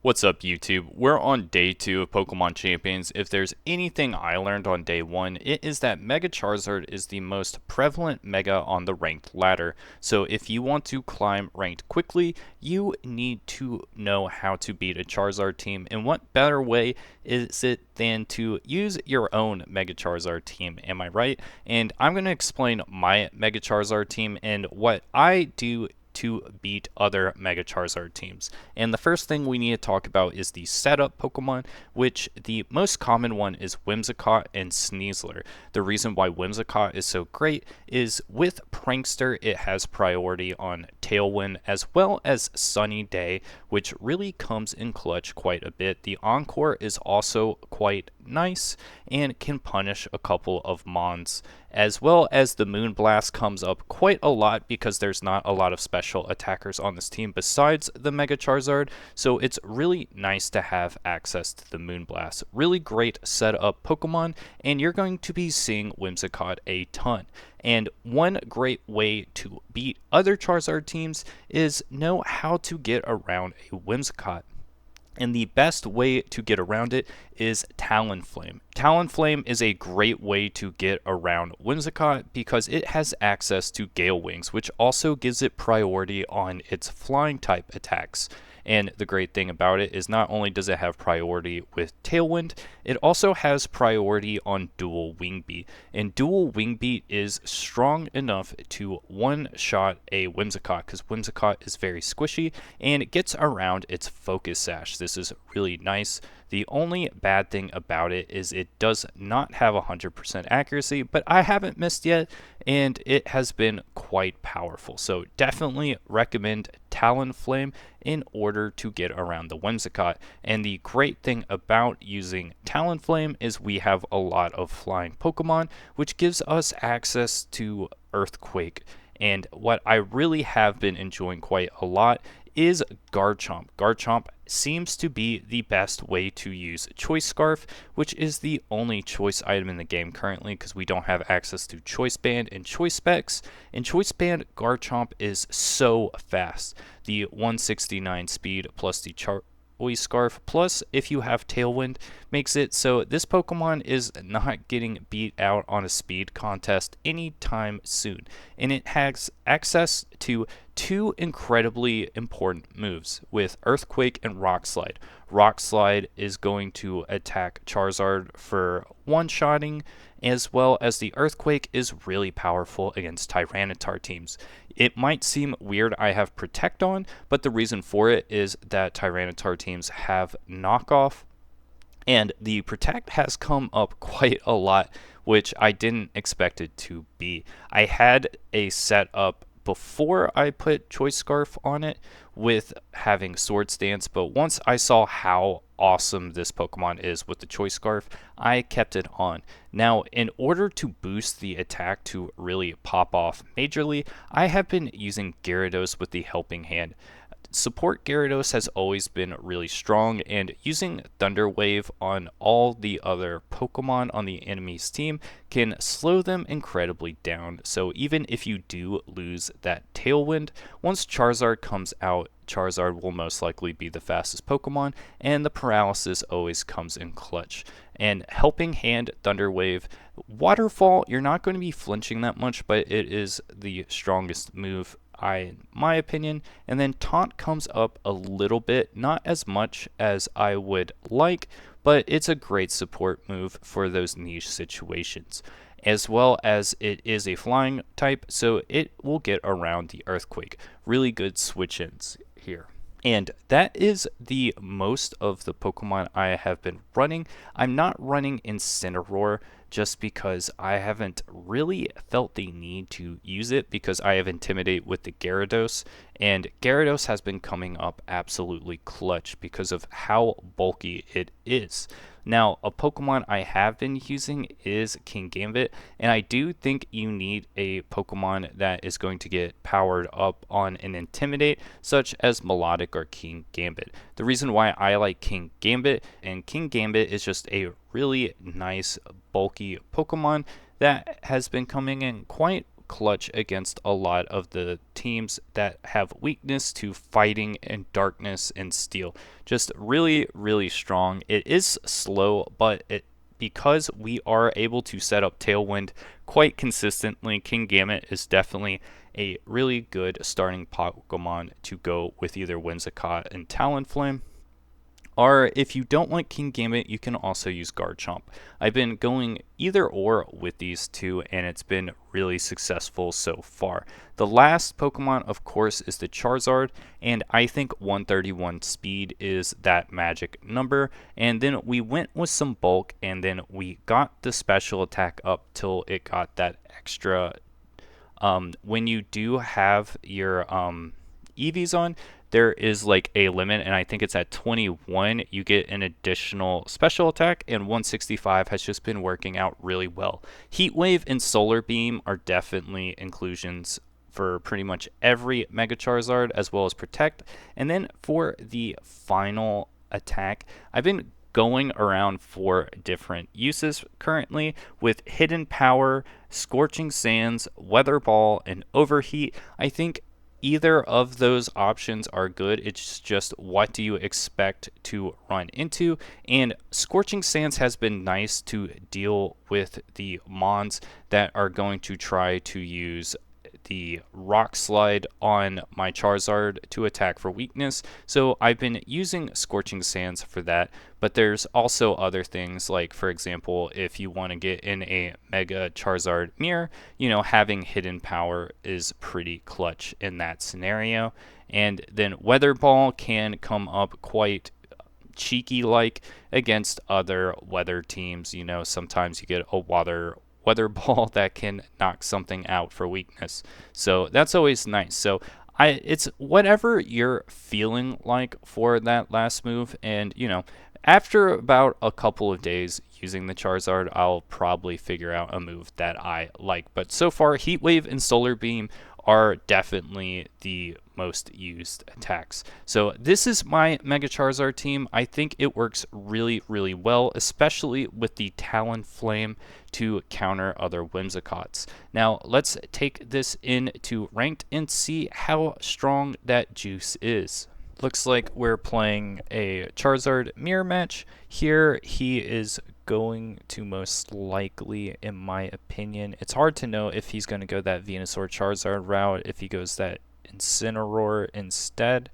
What's up, YouTube? We're on day 2 of Pokemon Champions. If there's anything I learned on day 1, it is that Mega Charizard is the most prevalent Mega on the ranked ladder. So if you want to climb ranked quickly, you need to know how to beat a Charizard team. And what better way is it than to use your own Mega Charizard team? Am I right? And I'm going to explain my Mega Charizard team and what I do to beat other Mega Charizard teams. And the first thing we need to talk about is the setup Pokemon, which the most common one is Whimsicott and Sneasler. The reason why Whimsicott is so great is with Prankster, it has priority on Tailwind as well as Sunny Day, which really comes in clutch quite a bit. The Encore is also quite nice and can punish a couple of Mons, as well as the Moonblast comes up quite a lot because there's not a lot of special attackers on this team besides the Mega Charizard, so it's really nice to have access to the Moonblast. Really great setup Pokemon, and you're going to be seeing Whimsicott a ton. And one great way to beat other Charizard teams is know how to get around a Whimsicott. And the best way to get around it is Talonflame. Talonflame is a great way to get around Whimsicott because it has access to Gale Wings, which also gives it priority on its flying type attacks. And the great thing about it is not only does it have priority with Tailwind, it also has priority on Dual Wing Beat. And Dual Wing Beat is strong enough to one-shot a Whimsicott because Whimsicott is very squishy and it gets around its Focus Sash. This is really nice. The only bad thing about it is it does not have 100% accuracy, but I haven't missed yet, and it has been quite powerful. So definitely recommend Talonflame in order to get around the Whimsicott. And the great thing about using Talonflame is we have a lot of flying Pokemon, which gives us access to Earthquake. And what I really have been enjoying quite a lot is Garchomp. Garchomp seems to be the best way to use Choice Scarf, which is the only choice item in the game currently because we don't have access to Choice Band and Choice Specs. In Choice Band, Garchomp is so fast. The 169 speed plus the Choice Scarf, plus if you have Tailwind, makes it so this Pokemon is not getting beat out on a speed contest anytime soon. And it has access to two incredibly important moves with Earthquake and Rock Slide. Rock Slide is going to attack Charizard for one-shotting, as well as the Earthquake is really powerful against Tyranitar teams. It might seem weird I have Protect on, but the reason for it is that Tyranitar teams have knockoff, and the Protect has come up quite a lot, which I didn't expect it to be. I had a setup before I put Choice Scarf on it with having Swords Dance, but once I saw how awesome this Pokemon is with the Choice Scarf, I kept it on. Now, in order to boost the attack to really pop off majorly, I have been using Gyarados with the Helping Hand. Support Gyarados has always been really strong, and using Thunder Wave on all the other Pokemon on the enemy's team can slow them incredibly down. So even if you do lose that Tailwind, once Charizard comes out, Charizard will most likely be the fastest Pokemon, and the paralysis always comes in clutch. And Helping Hand, Thunder Wave, Waterfall, you're not going to be flinching that much, but it is the strongest move in my opinion. And then Taunt comes up a little bit, not as much as I would like, but it's a great support move for those niche situations. As well as it is a flying type, so it will get around the Earthquake. Really good switch-ins here. And that is the most of the Pokemon I have been running. I'm not running Incineroar just because I haven't really felt the need to use it because I have Intimidate with the Gyarados, and Gyarados has been coming up absolutely clutch because of how bulky it is. Now, a Pokemon I have been using is King Gambit, and I do think you need a Pokemon that is going to get powered up on an Intimidate, such as Melodic or King Gambit. The reason why I like King Gambit, and King Gambit is just a really nice, bulky Pokemon that has been coming in quite clutch against a lot of the teams that have weakness to fighting and darkness and steel. Just really, really strong. It is slow, but because we are able to set up Tailwind quite consistently, Kingambit is definitely a really good starting Pokemon to go with either Whimsicott and Talonflame. Or if you don't like Kingambit, you can also use Garchomp. I've been going either or with these two, and it's been really successful so far. The last Pokemon, of course, is the Charizard, and I think 131 speed is that magic number. And then we went with some bulk, and then we got the special attack up till it got that extra. When you do have your EVs on, there is like a limit, and I think it's at 21 you get an additional special attack, and 165 has just been working out really well. Heat Wave and Solar Beam are definitely inclusions for pretty much every Mega Charizard, as well as Protect. And then for the final attack, I've been going around 4 different uses currently with Hidden Power, Scorching Sands, Weather Ball, and Overheat. I think either of those options are good. It's just what do you expect to run into. And Scorching Sands has been nice to deal with the Mons that are going to try to use the Rock Slide on my Charizard to attack for weakness. So I've been using Scorching Sands for that. But there's also other things, like for example, if you want to get in a Mega Charizard mirror, having Hidden Power is pretty clutch in that scenario. And then Weather Ball can come up quite cheeky like against other weather teams. Sometimes you get a weather ball that can knock something out for weakness. So that's always nice. So it's whatever you're feeling like for that last move. And, after about a couple of days using the Charizard, I'll probably figure out a move that I like. But so far, Heat Wave and Solar Beam are definitely the most used attacks. So this is my Mega Charizard team. I think it works really, really well, especially with the Talonflame to counter other Whimsicotts. Now, let's take this into ranked and see how strong that juice is. Looks like we're playing a Charizard mirror match. Here he is going to most likely, in my opinion, it's hard to know if he's going to go that Venusaur Charizard route, if he goes that Incineroar instead.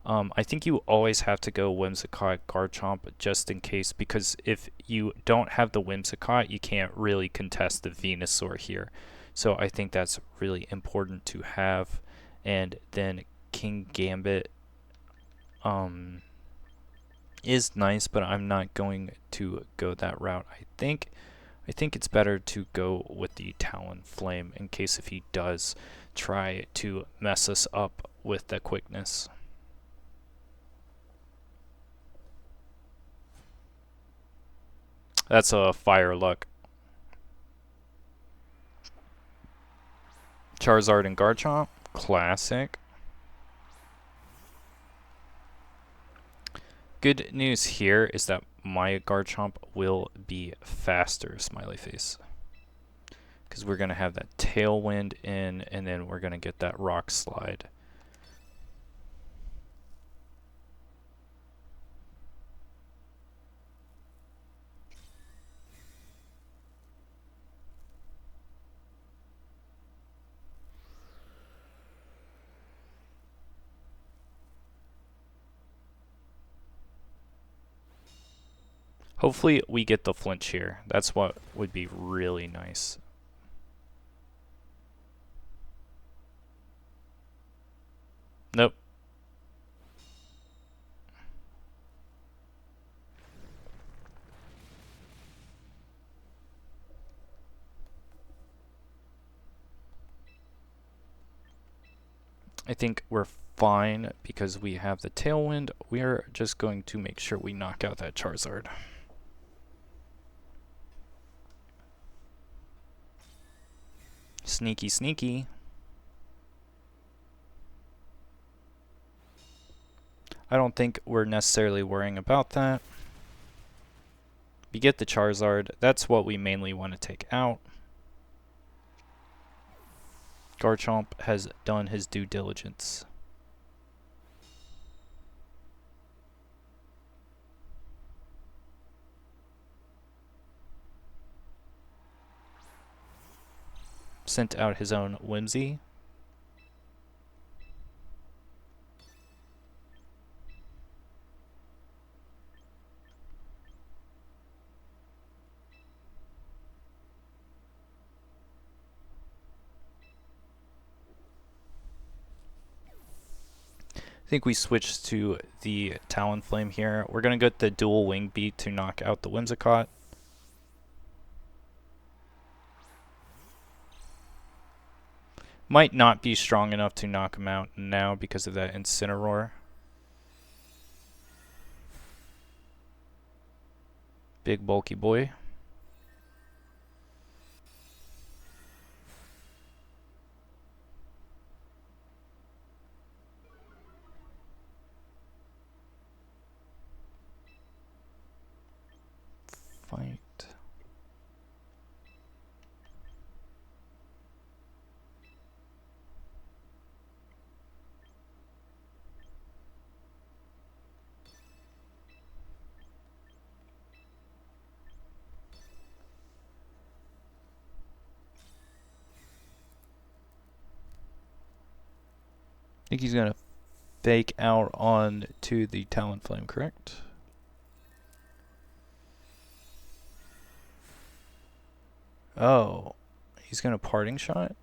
I think you always have to go Whimsicott Garchomp just in case, because if you don't have the Whimsicott, you can't really contest the Venusaur here. So I think that's really important to have. And then Kingambit is nice, but I'm not going to go that route. I think it's better to go with the Talonflame in case if he does try to mess us up with the quickness. That's a Fire Luck. Charizard and Garchomp, classic. Good news here is that my Garchomp will be faster, smiley face. Because we're going to have that Tailwind in, and then we're going to get that Rock Slide. Hopefully we get the flinch here. That's what would be really nice. Nope. I think we're fine because we have the Tailwind. We are just going to make sure we knock out that Charizard. Sneaky, sneaky. I don't think we're necessarily worrying about that. We get the Charizard. That's what we mainly want to take out. Garchomp has done his due diligence. Sent out his own Whimsy. I think we switched to the Talonflame here. We're going to get the dual wing beat to knock out the Whimsicott. Might not be strong enough to knock him out now because of that Incineroar. Big bulky boy. Fight. I think he's going to fake out on to the Talonflame, correct? Oh, he's going to Parting Shot?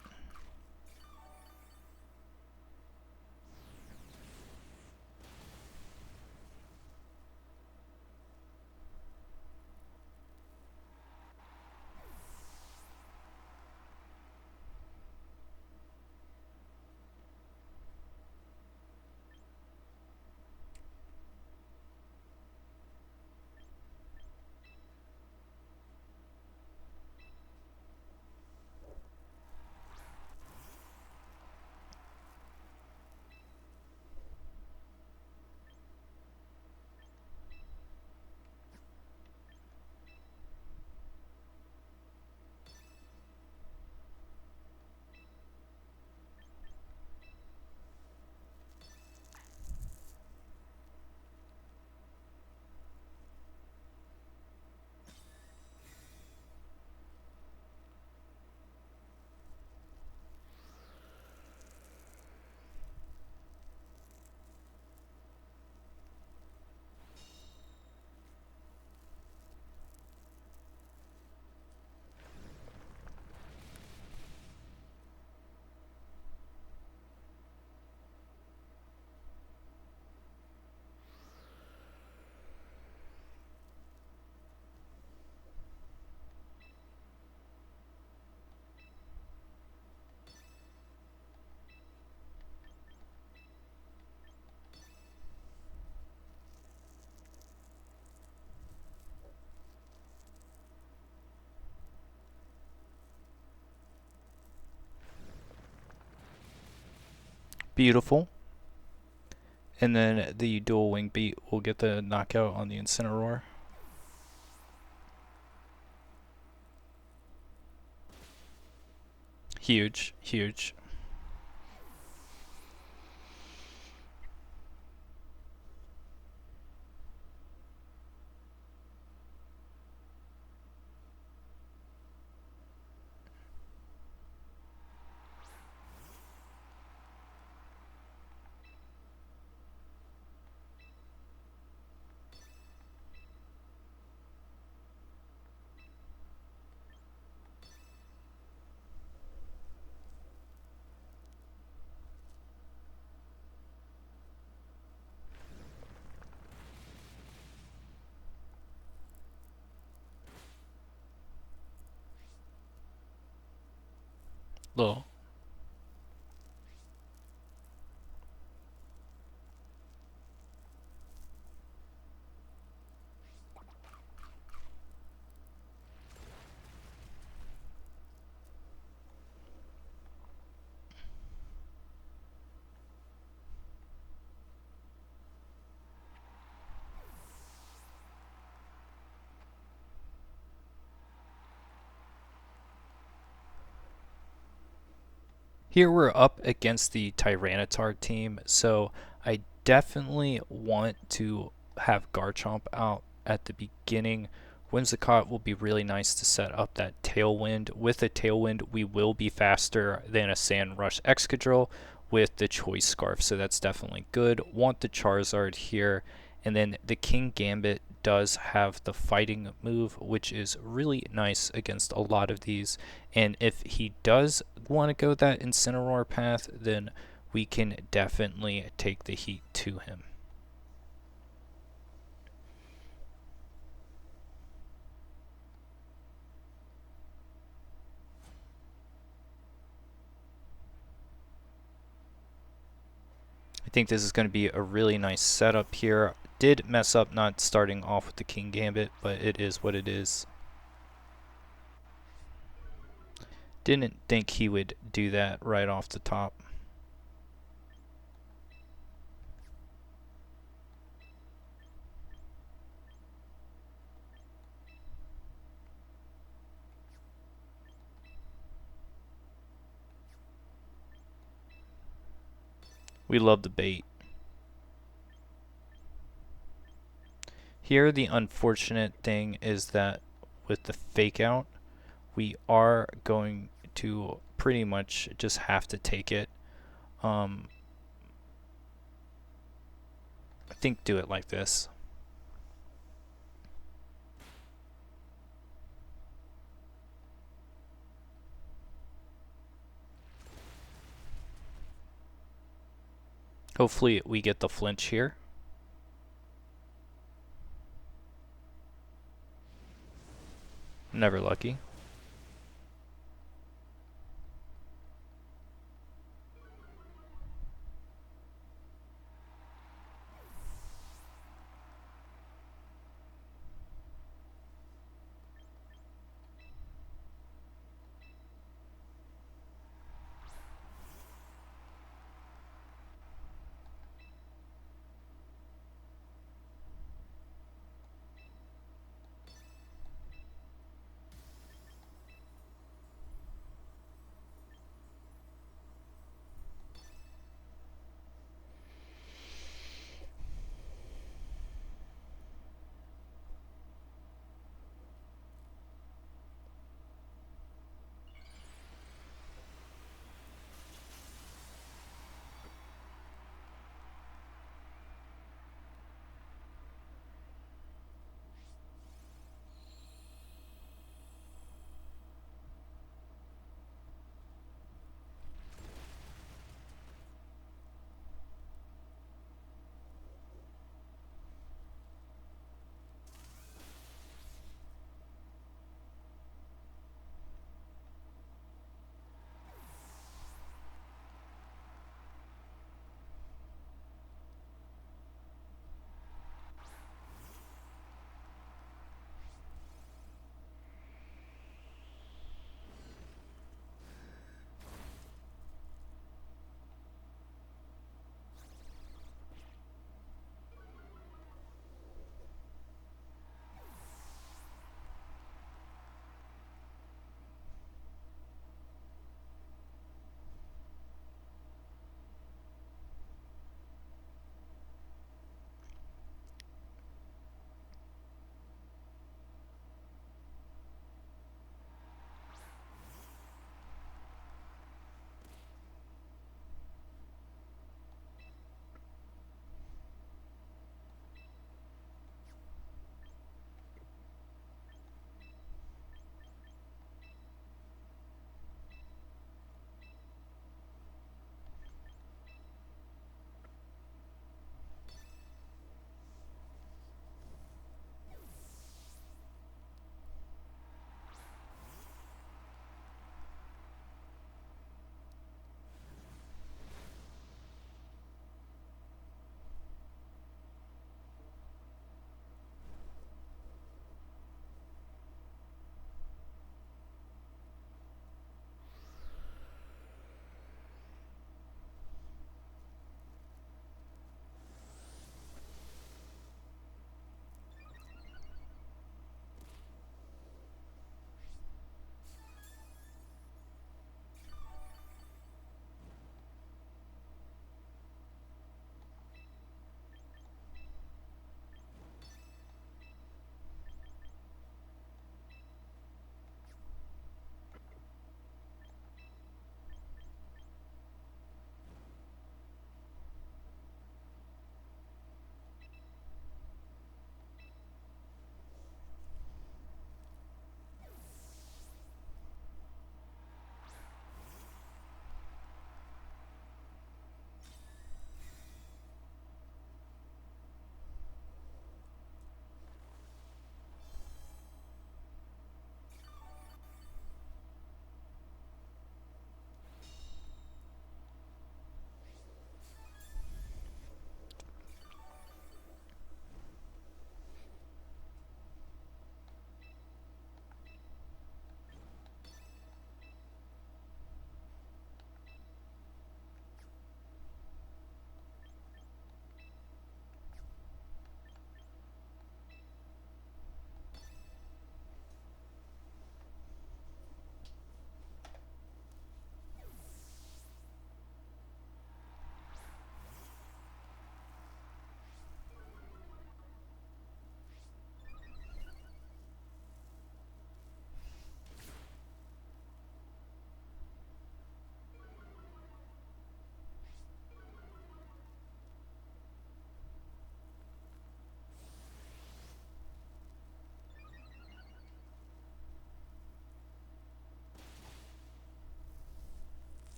Beautiful. And then the dual wing beat will get the knockout on the Incineroar. Huge, huge. Low. Here we're up against the Tyranitar team, so I definitely want to have Garchomp out at the beginning. Whimsicott will be really nice to set up that tailwind. With a tailwind, we will be faster than a Sand Rush Excadrill with the Choice Scarf, so that's definitely good. Want the Charizard here, and then the King Gambit does have the fighting move, which is really nice against a lot of these. And if he does want to go that Incineroar path, then we can definitely take the heat to him. I think this is going to be a really nice setup here. Did mess up not starting off with the King Gambit, but it is what it is. Didn't think he would do that right off the top. We love the bait. Here, the unfortunate thing is that with the fake out, we are going to pretty much just have to take it. I think do it like this. Hopefully we get the flinch here. Never lucky.